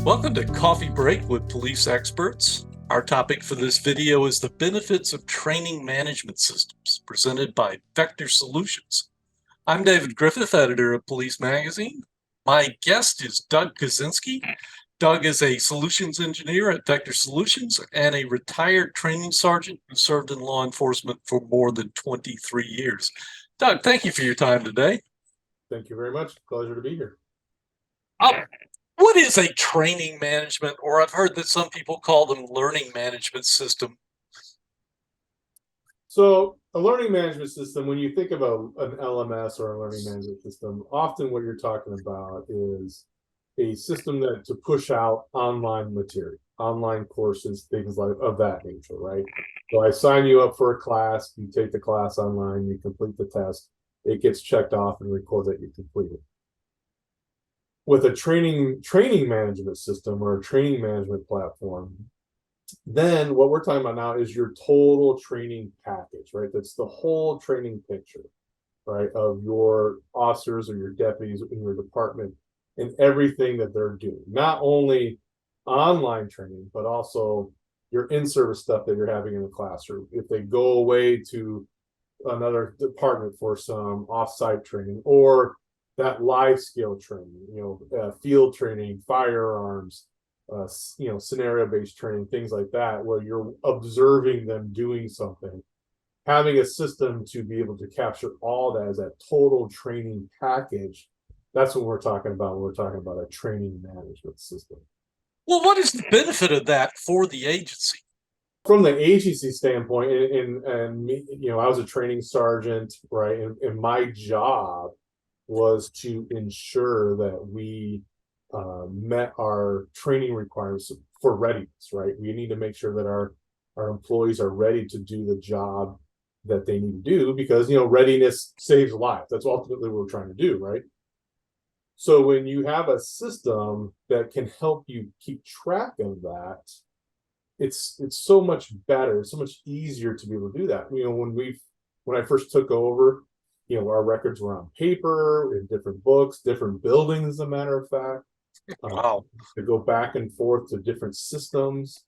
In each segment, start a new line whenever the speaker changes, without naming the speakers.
Welcome to Coffee Break with Police Experts. Our topic for this video is the benefits of training management systems, presented by Vector Solutions. I'm David Griffith, editor of Police Magazine. My guest is Doug Kazensky. Doug is a solutions engineer at Vector Solutions and a retired training sergeant who served in law enforcement for more than 23 years. Doug, thank you for your time today.
Thank you very much. Pleasure to be here.
What is a training management, or I've heard that some people call them learning management system?
So a learning management system, when you think of an LMS or a learning management system, often what you're talking about is a system to push out online material, online courses, things like of that nature, right? So I sign you up for a class, you take the class online, you complete the test, it gets checked off and recorded that you completed. With a training management system or a training management platform, then what we're talking about now is your total training package, right? That's the whole training picture, right, of your officers or your deputies in your department and everything that they're doing. Not only online training, but also your in-service stuff that you're having in the classroom. If they go away to another department for some off-site training, or that live skill training, field training, firearms, scenario-based training, things like that, where you're observing them doing something. Having a system to be able to capture all that as a total training package, that's what we're talking about when we're talking about a training management system.
Well, what is the benefit of that for the agency?
From the agency standpoint, and me, I was a training sergeant, right? And my job was to ensure that we met our training requirements for readiness, right? We need to make sure that our employees are ready to do the job that they need to do, because readiness saves lives. That's ultimately what we're trying to do, right? So when you have a system that can help you keep track of that, it's so much better, so much easier to be able to do that. When I first took over, our records were on paper, in different books, different buildings, as a matter of fact.
Wow.
To go back and forth to different systems.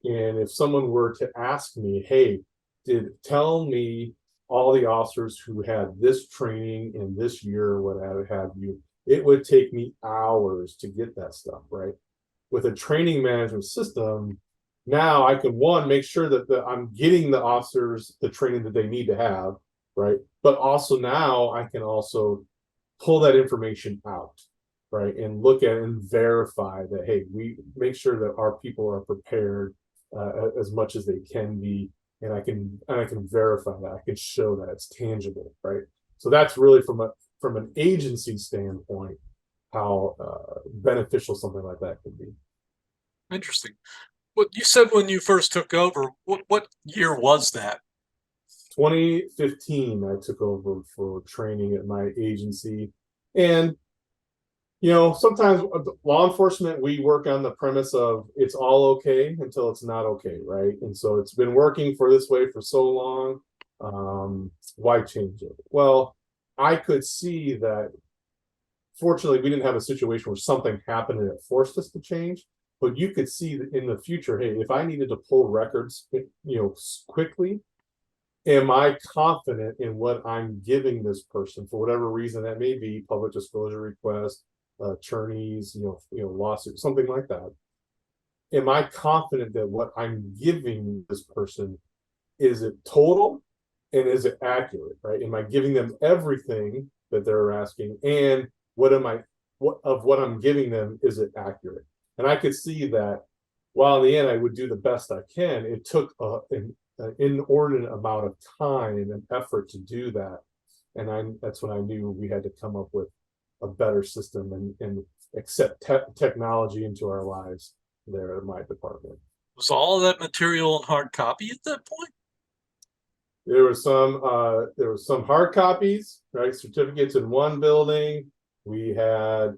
And if someone were to ask me, hey, tell me all the officers who had this training in this year or what have you, it would take me hours to get that stuff, right? With a training management system, now I can, one, make sure that I'm getting the officers the training that they need to have, right? But also now I can also pull that information out, right? And look at it and verify that, hey, we make sure that our people are prepared as much as they can be. And I can verify that. I can show that it's tangible, right? So that's really from an agency standpoint, how beneficial something like that can be.
Interesting. What you said when you first took over, what year was that?
2015, I took over for training at my agency. And, sometimes law enforcement, we work on the premise of it's all okay until it's not okay, right? And so it's been working for this way for so long. Why change it? Well, I could see that, fortunately, we didn't have a situation where something happened and it forced us to change. But you could see that in the future, hey, if I needed to pull records, quickly, am I confident in what I'm giving this person for whatever reason that may be, public disclosure request, attorneys, lawsuit, something like that? Am I confident that what I'm giving this person, is it total and is it accurate, right? Am I giving them everything that they're asking, and what I'm giving them, is it accurate? And I could see that while in the end I would do the best I can, it took an inordinate amount of time and effort to do that. And that's when I knew we had to come up with a better system and accept technology into our lives there at my department.
Was all of that material in hard copy at that point?
There was some hard copies, right? Certificates in one building. We had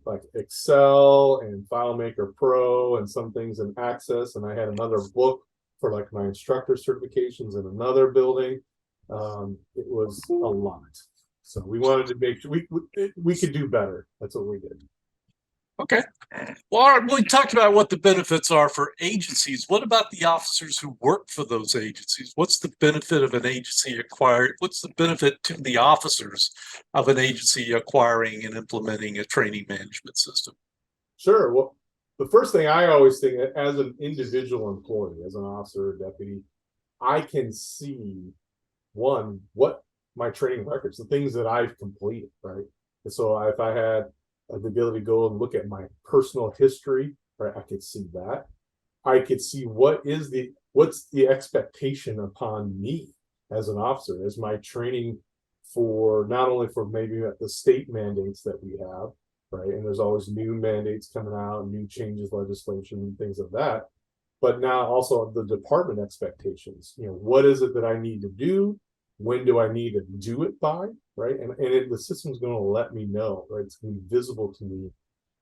like Excel and FileMaker Pro and some things in Access, and I had another book for like my instructor certifications in another building. It was a lot, so we wanted to make sure we could do better. That's what we did.
Okay. Well, all right, we talked about what the benefits are for agencies. What about the officers who work for those agencies? What's the benefit of an agency acquired? What's the benefit to the officers of an agency acquiring and implementing a training management system?
Sure. Well, the first thing I always think as an individual employee, as an officer or deputy, I can see one, what my training records, the things that I've completed, right? And so if I had the ability to go and look at my personal history, right, I could see that. I could see what's the expectation upon me as an officer, as my training for not only for maybe the state mandates that we have, right? And there's always new mandates coming out, new changes, legislation, things of that. But now also the department expectations. What is it that I need to do? When do I need to do it by? Right. The system's going to let me know, right? It's going to be visible to me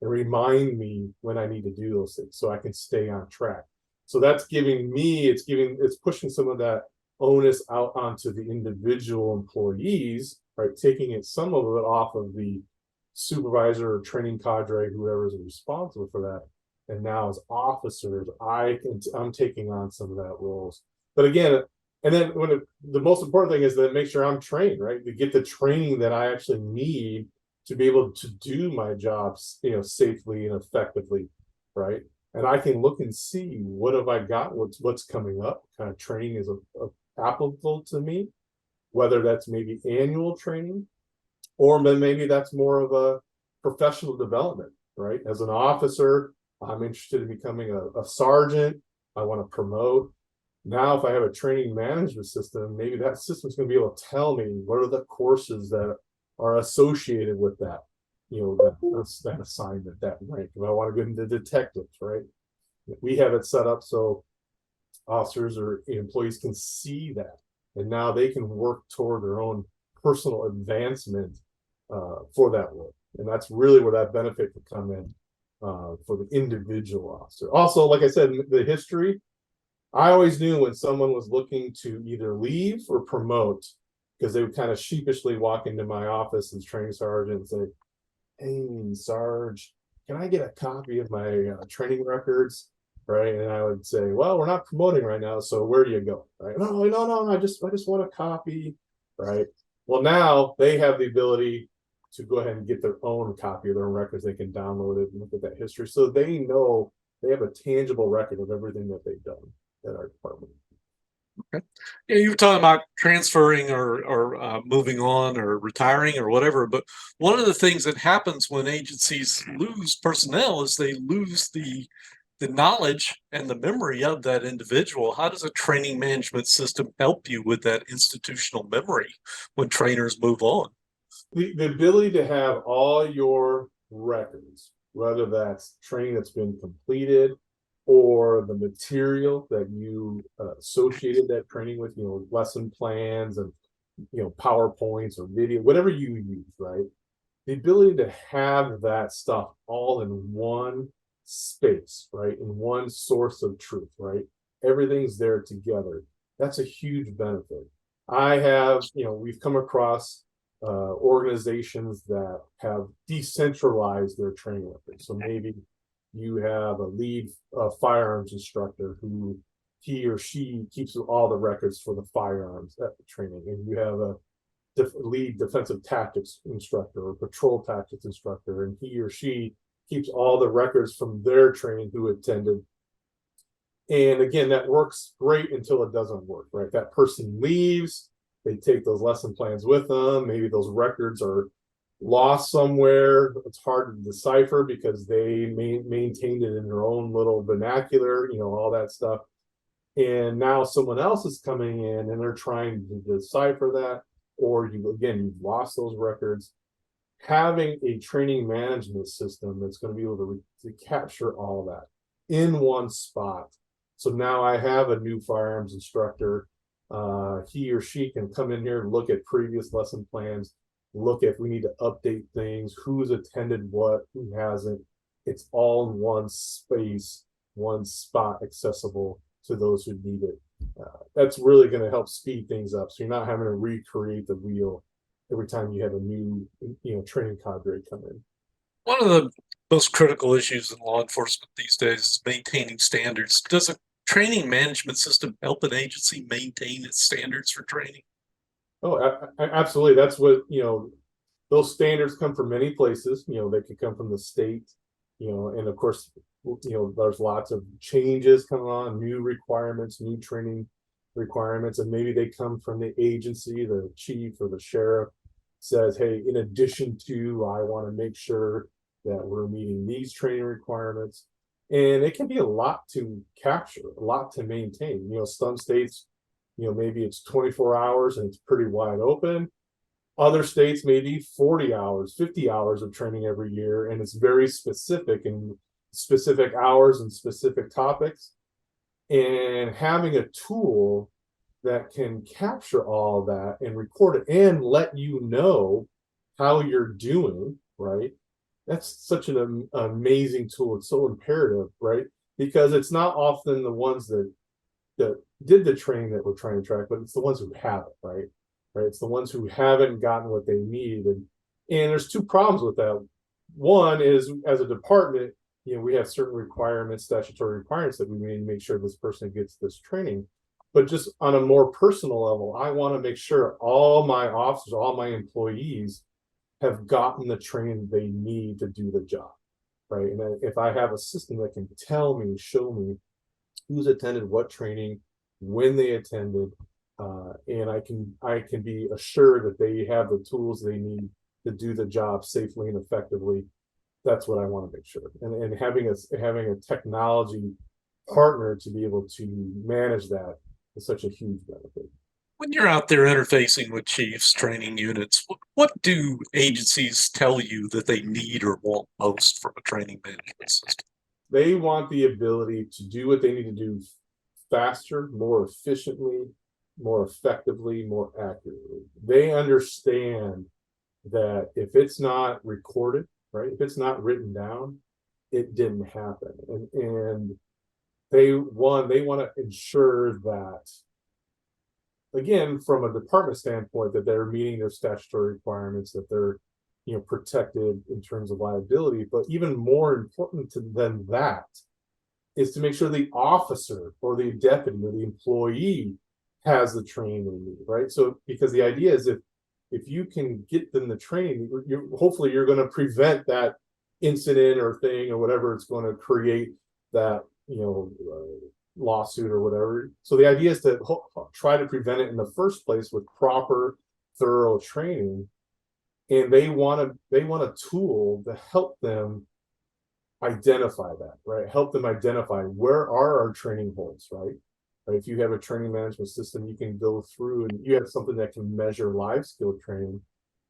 and remind me when I need to do those things so I can stay on track. So that's it's pushing some of that onus out onto the individual employees, right? Taking some of it off of the supervisor or training cadre, whoever is responsible for that. And now as officers, I'm taking on some of that roles. But again, and then the most important thing is to make sure I'm trained, right? To get the training that I actually need to be able to do my jobs, safely and effectively, right? And I can look and see what have I got, what's coming up, what kind of training is applicable to me, whether that's maybe annual training, or maybe that's more of a professional development, right? As an officer, I'm interested in becoming a sergeant. I want to promote. Now, if I have a training management system, maybe that system's going to be able to tell me what are the courses that are associated with that, that assignment, that rank. If I want to get into detectives, right? We have it set up so officers or employees can see that, and now they can work toward their own personal advancement for that role. And that's really where that benefit could come in for the individual officer. Also, like I said, the history, I always knew when someone was looking to either leave or promote, because they would kind of sheepishly walk into my office as training sergeant and say, "Hey, Sarge, can I get a copy of my training records?" Right? And I would say, "Well, we're not promoting right now, so where do you go?" Right? No, no, no, I just want a copy. Right? Well, now they have the ability to go ahead and get their own copy of their own records. They can download it and look at that history, so they know they have a tangible record of everything that they've done at our department.
Okay. Yeah, you were talking about transferring or moving on or retiring or whatever, but one of the things that happens when agencies lose personnel is they lose the knowledge and the memory of that individual. How does a training management system help you with that institutional memory when trainers move on?
The ability to have all your records, whether that's training that's been completed or the material that you associated that training with, lesson plans and PowerPoints or video, whatever you use, right? The ability to have that stuff all in one space, right? In one source of truth, right? Everything's there together. That's a huge benefit. We've come across organizations that have decentralized their training records. So maybe you have a lead firearms instructor who he or she keeps all the records for the firearms at the training, and you have a lead defensive tactics instructor or patrol tactics instructor, and he or she keeps all the records from their training who attended. And again, that works great until it doesn't work, right? That person leaves, they take those lesson plans with them. Maybe those records are lost somewhere. It's hard to decipher because they maintained it in their own little vernacular, all that stuff. And now someone else is coming in and they're trying to decipher that, or you've lost those records. Having a training management system that's going to be able to capture all that in one spot. So now I have a new firearms instructor. He or she can come in here and look at previous lesson plans, look if we need to update things, who's attended what, who hasn't. It's all in one space, one spot, accessible to those who need it. That's really going to help speed things up. So you're not having to recreate the wheel every time you have a new, training cadre come in.
One of the most critical issues in law enforcement these days is maintaining standards. Does a training management system help an agency maintain its standards for training?
Oh, absolutely. That's what, those standards come from many places. They could come from the state, and of course, there's lots of changes coming on, new requirements, new training requirements, and maybe they come from the agency, the chief or the sheriff says, hey, in addition to, I want to make sure that we're meeting these training requirements. And it can be a lot to capture, a lot to maintain. Some states, maybe it's 24 hours and it's pretty wide open. Other states maybe 40 hours, 50 hours of training every year, and it's very specific and specific hours and specific topics. And having a tool that can capture all of that and record it and let you know how you're doing, right? That's such an amazing tool. It's so imperative, right? Because it's not often the ones that did the training that we're trying to track, but it's the ones who haven't, right? Right. It's the ones who haven't gotten what they need. And there's two problems with that. One is as a department, we have certain requirements, statutory requirements that we need to make sure this person gets this training. But just on a more personal level, I want to make sure all my officers, all my employees have gotten the training they need to do the job. Right. And then if I have a system that can tell me, show me who's attended what training, when they attended, and I can be assured that they have the tools they need to do the job safely and effectively. That's what I want to make sure. And having a technology partner to be able to manage that is such a huge benefit.
When you're out there interfacing with chiefs, training units, what do agencies tell you that they need or want most from a training management system?
They want the ability to do what they need to do faster, more efficiently, more effectively, more accurately. They understand that if it's not recorded, right, if it's not written down, it didn't happen. And they want to ensure that, again, from a department standpoint, that they're meeting their statutory requirements, that they're protected in terms of liability. But even more important than that is to make sure the officer or the deputy or the employee has the training they need, right? So because the idea is if you can get them the training, hopefully you're going to prevent that incident or thing or whatever it's going to create that lawsuit or whatever. So the idea is to try to prevent it in the first place with proper, thorough training. And they want a tool to help them identify that, right? Help them identify where are our training holes, right? Right? If you have a training management system, you can go through and you have something that can measure life skill training.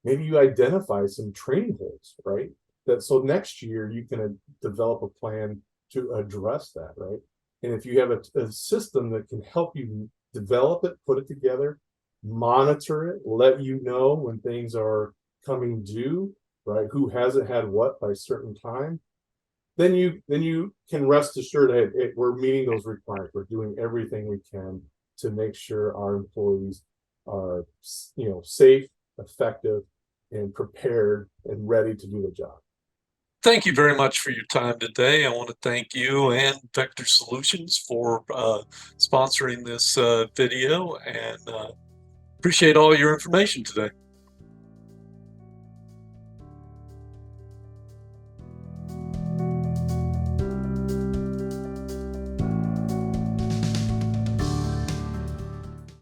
Maybe you identify some training holes, right? That so next year you can develop a plan to address that, right? And if you have a system that can help you develop it, put it together, monitor it, let you know when things are coming due, right? Who hasn't had what by a certain time, then you can rest assured that we're meeting those requirements. We're doing everything we can to make sure our employees are safe, effective, and prepared and ready to do the job.
Thank you very much for your time today. I want to thank you and Vector Solutions for sponsoring this video and appreciate all your information today.